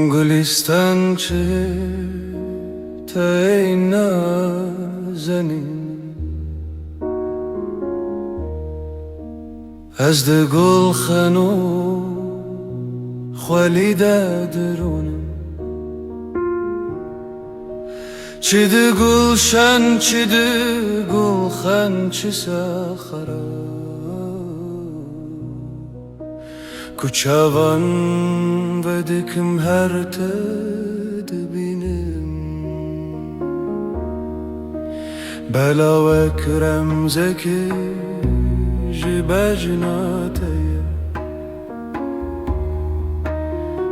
گلستان چه تی نازنین از ده گل خنو خوالی درونم چی ده گلشن چی ده گل خن چی سخرا Kuçavan ve dikim her tedbinim Bela ve krem zeki jibajnateye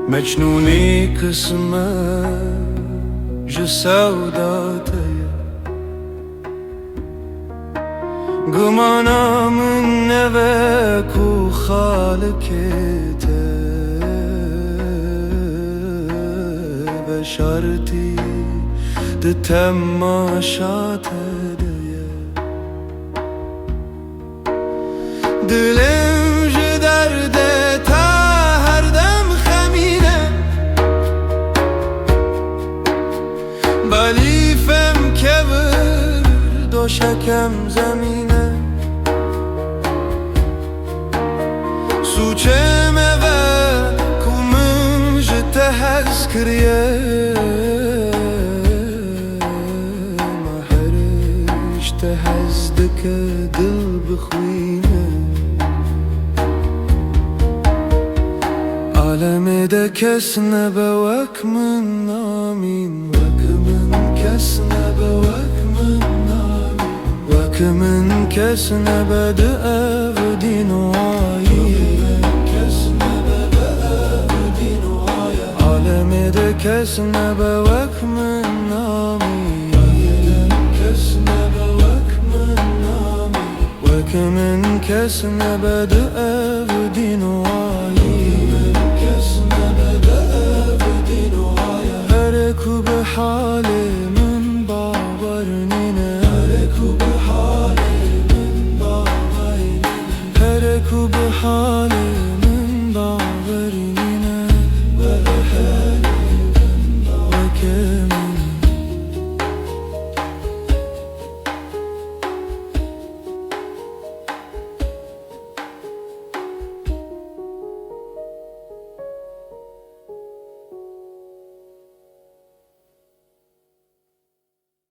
Mecnuni kısme jisavdateye Gumanamın neve ku halikete Beşarti de temaşat edeye Dilim ji derde ta her dem xemine Balifem kevir doşekem zemine Suçeme ve kumum jete hez kiriye Maheriş te hez dike dil bixwine Aleme de kes nebe vek min namin Vek min kes nebe vek min namin Vek min kes nebe de ev dinu Kesne bevek min nami Kesne bevek min nami Vek min kesne bede ev dinuayi Kesne bede ev dinuayi Hereku be hali min bavarnine Hereku be hali min bavarnine Hereku be hali min